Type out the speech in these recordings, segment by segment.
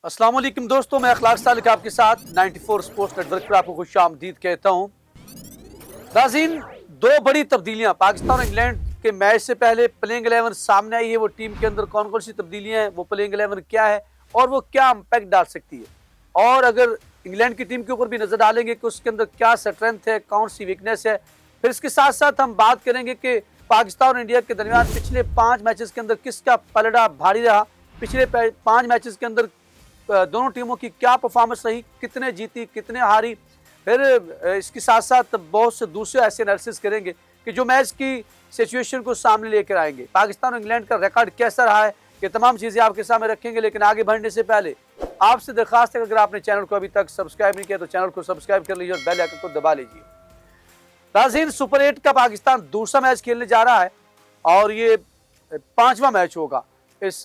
अस्सलाम वालेकुम दोस्तों, मैं अखलाक सालिक आपके साथ 94 स्पोर्ट्स नेटवर्क पर आपको खुशामदीद कहता हूं। नाज़रीन, दो बड़ी तब्दीलियां पाकिस्तान और इंग्लैंड के मैच से पहले प्लेइंग 11 सामने आई है। वो टीम के अंदर कौन कौन सी तब्दीलियां हैं, वो प्लेइंग 11 क्या है और वो क्या इम्पैक्ट डाल सकती है। और अगर इंग्लैंड की टीम के ऊपर भी नजर डालेंगे कि उसके अंदर क्या स्ट्रेंथ है, कौन सी वीकनेस है। फिर इसके साथ साथ हम बात करेंगे कि पाकिस्तान और इंडिया के दरमियान पिछले 5 मैचेस के अंदर किसका पलड़ा भारी रहा। पिछले 5 मैचेस के अंदर दोनों टीमों की क्या परफॉर्मेंस रही, कितने जीती कितने हारी। फिर इसके साथ साथ बहुत से दूसरे ऐसे एनालिसिस करेंगे कि जो मैच की सिचुएशन को सामने लेकर आएंगे। पाकिस्तान और इंग्लैंड का रिकॉर्ड कैसा रहा है, ये तमाम चीज़ें आपके सामने रखेंगे। लेकिन आगे बढ़ने से पहले आपसे दरखास्त है, अगर आपने चैनल को अभी तक सब्सक्राइब नहीं किया तो चैनल को सब्सक्राइब कर लीजिए और बेल आइकन को दबा लीजिए। नाज़रीन, सुपर 8 का पाकिस्तान दूसरा मैच खेलने जा रहा है और ये 5वां मैच होगा इस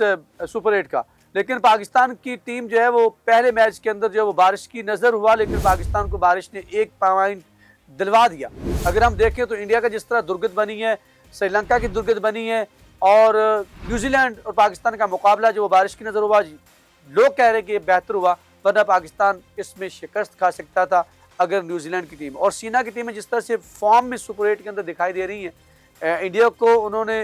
सुपर 8 का। लेकिन पाकिस्तान की टीम जो है वो पहले मैच के अंदर जो है वो बारिश की नज़र हुआ, लेकिन पाकिस्तान को बारिश ने 1 पॉइंट दिलवा दिया। अगर हम देखें तो इंडिया का जिस तरह दुर्गत बनी है, श्रीलंका की दुर्गत बनी है और न्यूजीलैंड और पाकिस्तान का मुकाबला जो बारिश की नज़र हुआ, लोग कह रहे हैं कि बेहतर हुआ, वरना पाकिस्तान इसमें शिकस्त खा सकता था अगर न्यूजीलैंड की टीम और सीना की टीमें जिस तरह से फॉर्म में सुपर 8 के अंदर दिखाई दे रही हैं। इंडिया को उन्होंने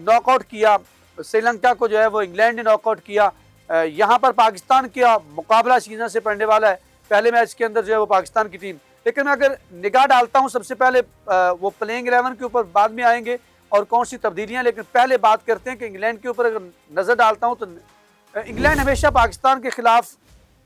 नॉकआउट किया, श्रीलंका को जो है वो इंग्लैंड ने नॉकआउट किया। यहाँ पर पाकिस्तान का मुकाबला सीना से पड़ने वाला है पहले मैच के अंदर जो है वो पाकिस्तान की टीम। लेकिन मैं अगर निगाह डालता हूँ सबसे पहले वो प्लेइंग 11 के ऊपर बाद में आएंगे और कौन सी तब्दीलियाँ, लेकिन पहले बात करते हैं कि इंग्लैंड के ऊपर अगर नज़र डालता हूँ तो इंग्लैंड हमेशा पाकिस्तान के खिलाफ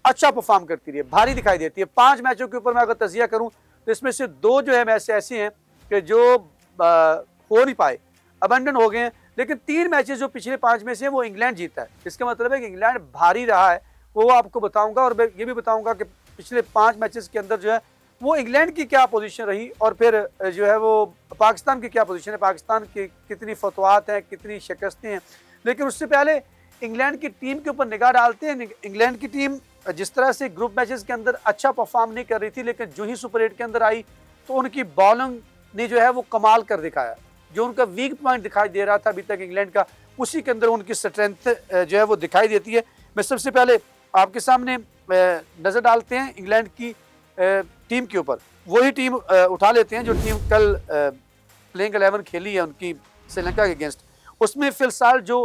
अच्छा परफॉर्म करती रही है, भारी दिखाई देती है। 5 मैचों के ऊपर मैं अगर तजिया करूँ तो इसमें से 2 जो है मैच ऐसे हैं कि जो हो नहीं पाए, अबंडन हो गए हैं। लेकिन 3 मैचेस जो पिछले 5 में से वो इंग्लैंड जीता है। इसका मतलब है कि इंग्लैंड भारी रहा है, वो आपको बताऊंगा। और ये भी बताऊंगा कि पिछले 5 मैचेस के अंदर जो है वो इंग्लैंड की क्या पोजीशन रही और फिर जो है वो पाकिस्तान की क्या पोजीशन है, पाकिस्तान की कितनी फतवात हैं, कितनी शिकस्तें हैं। लेकिन उससे पहले इंग्लैंड की टीम के ऊपर निगाह डालते हैं। इंग्लैंड की टीम जिस तरह से ग्रुप मैचेस के अंदर अच्छा परफॉर्म नहीं कर रही थी, लेकिन जो ही सुपर 8 के अंदर आई तो उनकी बॉलिंग ने जो है वो कमाल कर दिखाया। जो उनका वीक पॉइंट दिखाई दे रहा था अभी तक इंग्लैंड का, उसी के अंदर उनकी स्ट्रेंथ जो है वो दिखाई देती है। मैं सबसे पहले आपके सामने नज़र डालते हैं इंग्लैंड की टीम के ऊपर। वही टीम उठा लेते हैं जो टीम कल प्लेइंग 11 खेली है उनकी श्रीलंका के अगेंस्ट। उसमें फिलहाल जो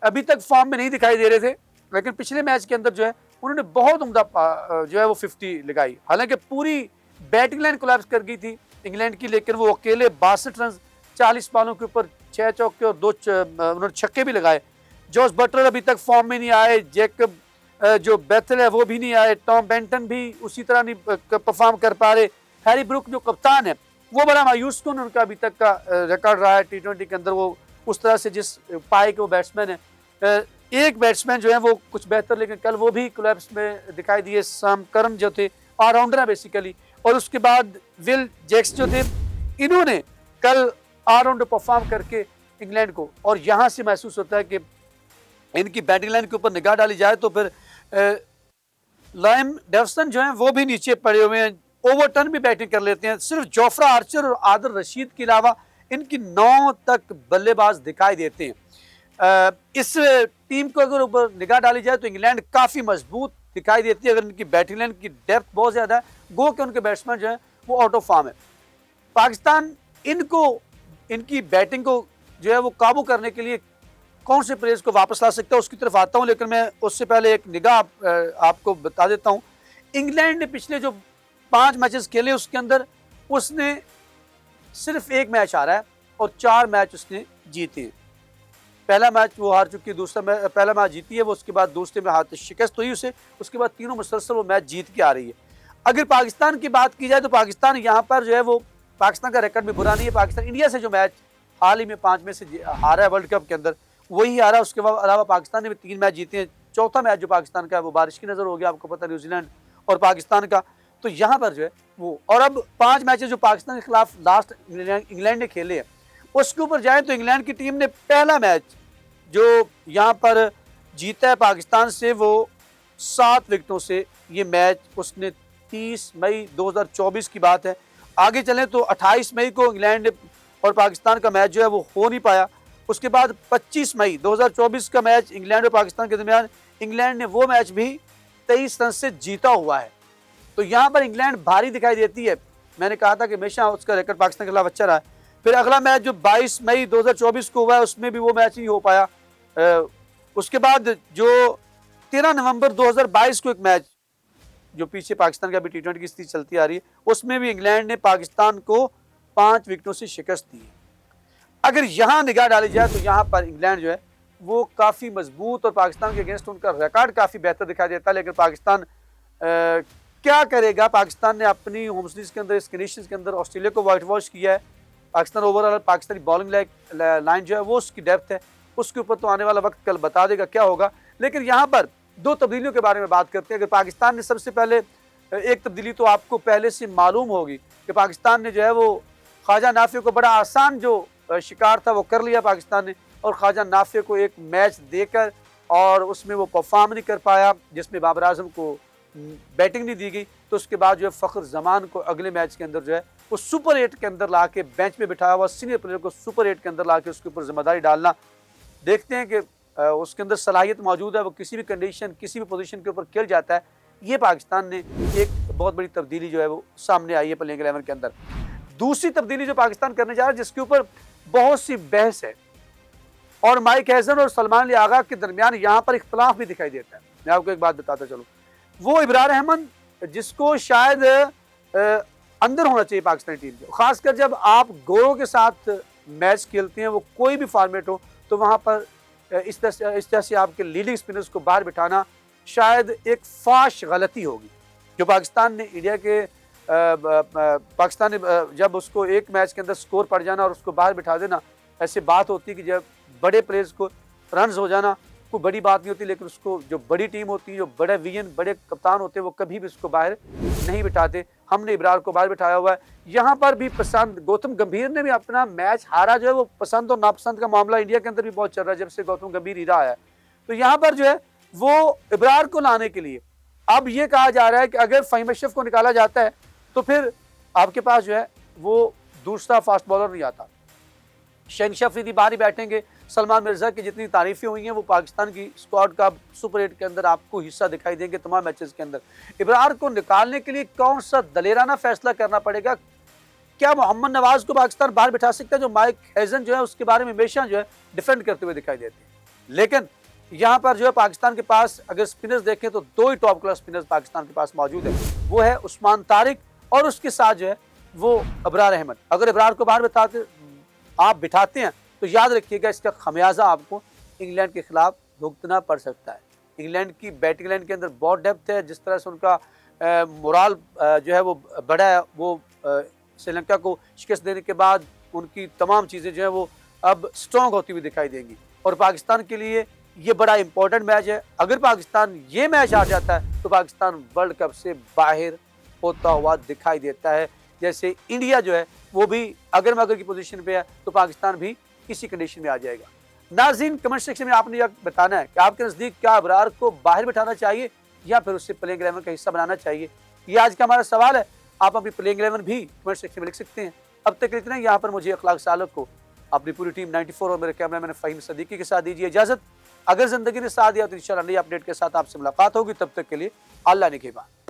अभी तक फॉर्म में नहीं दिखाई दे रहे थे, लेकिन पिछले मैच के अंदर जो है उन्होंने बहुत उम्दा जो है वो 50 लगाई। हालांकि पूरी बैटिंग लाइन कोलैप्स कर गई थी इंग्लैंड की, लेकिन वो अकेले 62 रन 40 बॉलों के ऊपर 6 चौके और 2 उन्होंने छक्के भी लगाए। जॉस बटलर अभी तक फॉर्म में नहीं आए, जैकब जो बेथल है वो भी नहीं आए, टॉम बेंटन भी उसी तरह नहीं परफॉर्म कर पा रहे। हैरी ब्रुक जो कप्तान है वो बड़ा मायूस कौन उनका अभी तक का रिकॉर्ड रहा है T20 के अंदर। वो उस तरह से जिस पाए के वो बैट्समैन है, एक बैट्समैन जो है वो कुछ बेहतर, लेकिन कल वो भी कोलैप्स में दिखाई दिए। सैम करन जो थे ऑलराउंडर है बेसिकली, और उसके बाद विल जैक्स जो थे, इन्होंने कल ऑलराउंडर परफॉर्म करके इंग्लैंड को, और यहाँ से महसूस होता है कि इनकी बैटिंग लाइन के ऊपर निगाह डाली जाए तो फिर लाइम डेवसन जो है वो भी नीचे पड़े हुए हैं, ओवरटर्न भी बैटिंग कर लेते हैं। सिर्फ जोफ्रा आर्चर और आदिल रशीद के अलावा इनकी 9 तक बल्लेबाज दिखाई देते हैं। इस टीम को अगर ऊपर निगाह डाली जाए तो इंग्लैंड काफ़ी मजबूत दिखाई देती है। अगर इनकी बैटिंग लाइन की डेप्थ बहुत ज़्यादा है, गो के उनके बैट्समैन जो है वो आउट ऑफ फॉर्म है। पाकिस्तान इनकी बैटिंग को जो है वो काबू करने के लिए कौन से प्लेयर्स को वापस ला सकता है उसकी तरफ आता हूं, लेकिन मैं उससे पहले एक निगाह आपको बता देता हूं। इंग्लैंड ने पिछले जो 5 मैचेस खेले उसके अंदर उसने सिर्फ 1 मैच हारा है और 4 मैच उसने जीते हैं। पहला मैच वो हार चुकी है, पहला मैच जीती है वो, उसके बाद दूसरे में हाथ शिकस्त हुई उसे, उसके बाद तीनों मुसलसल वो मैच जीत के आ रही है। अगर पाकिस्तान की बात की जाए तो पाकिस्तान यहाँ पर जो है वो, पाकिस्तान का रिकॉर्ड भी बुरा नहीं है। पाकिस्तान इंडिया से जो मैच हाल ही में 5 में से हारा है वर्ल्ड कप के अंदर वही हारा, उसके अलावा पाकिस्तान ने भी 3 मैच जीते हैं। चौथा मैच जो पाकिस्तान का है वो बारिश की नज़र हो गया, आपको पता, न्यूजीलैंड और पाकिस्तान का। तो यहाँ पर जो है वो, और अब 5 मैचेस जो पाकिस्तान के खिलाफ लास्ट इंग्लैंड ने खेले हैं उसके ऊपर जाए तो इंग्लैंड की टीम ने पहला मैच जो यहाँ पर जीता है पाकिस्तान से वो 7 विकेटों से, ये मैच उसने 30 मई 2024 की बात है। आगे चलें तो 28 मई को इंग्लैंड और पाकिस्तान का मैच जो है वो हो नहीं पाया। उसके बाद 25 मई 2024 का मैच इंग्लैंड और पाकिस्तान के दरमियान इंग्लैंड ने वो मैच भी 23 रन से जीता हुआ है। तो यहाँ पर इंग्लैंड भारी दिखाई देती है। मैंने कहा था कि हमेशा उसका रिकॉर्ड पाकिस्तान के खिलाफ अच्छा रहा है। फिर अगला मैच जो 22 मई 2024 को हुआ है उसमें भी वो मैच नहीं हो पाया। उसके बाद जो 13 नवंबर 2022 को एक मैच जो पीछे पाकिस्तान का भी T20 की स्थिति चलती आ रही है, उसमें भी इंग्लैंड ने पाकिस्तान को 5 विकेटों से शिकस्त दी है। अगर यहाँ निगाह डाली जाए तो यहाँ पर इंग्लैंड जो है वो काफ़ी मजबूत और पाकिस्तान के अगेंस्ट उनका रिकॉर्ड काफ़ी बेहतर दिखाई देता है। लेकिन पाकिस्तान क्या करेगा? पाकिस्तान ने अपनी होम सीरीज के अंदर, इस कंडीशंस के अंदर ऑस्ट्रेलिया को वाइट वॉश किया है। Pakistan overall Pakistani bowling line जो है वो उसकी डेप्थ है, उसके ऊपर तो आने वाला वक्त कल बता देगा क्या होगा। लेकिन यहाँ पर दो तब्दीलियों के बारे में बात करते हैं। अगर पाकिस्तान ने सबसे पहले एक तब्दीली तो आपको पहले से मालूम होगी कि पाकिस्तान ने जो है वो ख्वाजा नाफी को बड़ा आसान जो शिकार था वो कर लिया पाकिस्तान ने, और ख्वाजा नाफी को एक मैच देकर और उसमें वो परफॉर्म नहीं कर पाया जिसमें बाबर आजम को बैटिंग नहीं दी गई। तो उसके बाद जो है फ़ख्र जमान को अगले मैच के अंदर जो है वो सुपर 8 के अंदर ला के बेंच में बिठाया हुआ सीनियर प्लेयर को सुपर 8 के अंदर ला के उसके ऊपर जिम्मेदारी डालना, देखते हैं कि उसके अंदर सलाहियत मौजूद है, वो किसी भी कंडीशन किसी भी पोजीशन के ऊपर खेल जाता है। ये पाकिस्तान ने एक बहुत बड़ी तब्दीली जो है वो सामने आई है प्लेइंग 11 के अंदर। दूसरी तब्दीली जो पाकिस्तान करने जा रहा है जिसके ऊपर बहुत सी बहस है और माइक हैसन और सलमान अली आगा के दरमियान यहाँ पर इख्तलाफ भी दिखाई देता है। मैं आपको एक बात बताता चलूँ, वो इब्रार अहमद जिसको शायद अंदर होना चाहिए पाकिस्तानी टीम के, खासकर जब आप गोरों के साथ मैच खेलते हैं, वो कोई भी फॉर्मेट हो, तो वहाँ पर इस तरह से आपके लीडिंग स्पिनर्स को बाहर बिठाना शायद एक फाश गलती होगी। जो पाकिस्तान ने इंडिया के पाकिस्तान ने जब उसको एक मैच के अंदर स्कोर पड़ जाना और उसको बाहर बिठा देना, ऐसी बात होती है कि जब बड़े प्लेयर्स को रन्स हो जाना कोई बड़ी बात नहीं होती, लेकिन उसको जो बड़ी टीम होती है, जो बड़े विजन बड़े कप्तान होते हैं, वो कभी भी उसको बाहर नहीं बिठाते। हमने इब्रार को बाहर बिठाया हुआ है। यहाँ पर भी पसंद, गौतम गंभीर ने भी अपना मैच हारा जो है वो पसंद और नापसंद का मामला इंडिया के अंदर भी बहुत चल रहा है जब से गौतम गंभीर हीरा आया है। तो यहाँ पर जो है वो इब्रार को लाने के लिए अब ये कहा जा रहा है कि अगर फ़हीम अशरफ को निकाला जाता है तो फिर आपके पास जो है वो दूसरा फास्ट बॉलर नहीं आता। शहनशाह अफरीदी बाहर ही बैठेंगे। सलमान मिर्जा की जितनी तारीफें हुई हैं वो पाकिस्तान की स्क्वाड का सुपर 8 के अंदर आपको हिस्सा दिखाई देंगे तमाम मैचेस के अंदर। इब्रार को निकालने के लिए कौन सा दलेराना फैसला करना पड़ेगा? क्या मोहम्मद नवाज को पाकिस्तान बाहर बिठा सकता है, जो माइक हैसन जो है उसके बारे में हमेशा जो है डिफेंड करते हुए दिखाई देते हैं। लेकिन यहाँ पर जो है पाकिस्तान के पास अगर स्पिनर्स देखें तो दो ही टॉप क्लास स्पिनर्स पाकिस्तान के पास मौजूद है, वो है उस्मान तारिक और उसके साथ जो है वो इब्रार अहमद। अगर इब्रार को बाहर आप बिठाते हैं तो याद रखिएगा इसका खमियाजा आपको इंग्लैंड के खिलाफ भुगतना पड़ सकता है। इंग्लैंड की बैटिंग लाइन के अंदर बहुत डेप्थ है, जिस तरह से उनका मोराल जो है वो बड़ा है, वो श्रीलंका को शिकस्त देने के बाद उनकी तमाम चीज़ें जो है वो अब स्ट्रॉन्ग होती हुई दिखाई देंगी। और पाकिस्तान के लिए ये बड़ा इंपॉर्टेंट मैच है। अगर पाकिस्तान ये मैच हार जाता है तो पाकिस्तान वर्ल्ड कप से बाहर होता हुआ दिखाई देता है। जैसे इंडिया जो है वो भी अगर मगर की पोजीशन पे है तो पाकिस्तान भी इसी कंडीशन में आ जाएगा। नाज़रीन, कमेंट सेक्शन में आपने यह बताना है कि आपके नज़दीक क्या इब्रार को बाहर बिठाना चाहिए या फिर उससे प्लेइंग 11 का हिस्सा बनाना चाहिए। ये आज का हमारा सवाल है। आप अपनी प्लेइंग 11 भी कमेंट सेक्शन में लिख सकते हैं। अब तक इतना ही। यहाँ पर मुझे अखलाक सालक को, अपनी पूरी टीम 94 और मेरे कैमरामैन फ़हीम सदीकी के साथ दीजिए इजाज़त। अगर ज़िंदगी ने साथ दिया तो इंशाल्लाह नई अपडेट के साथ आपसे मुलाकात होगी। तब तक के लिए अल्लाह निगहबान।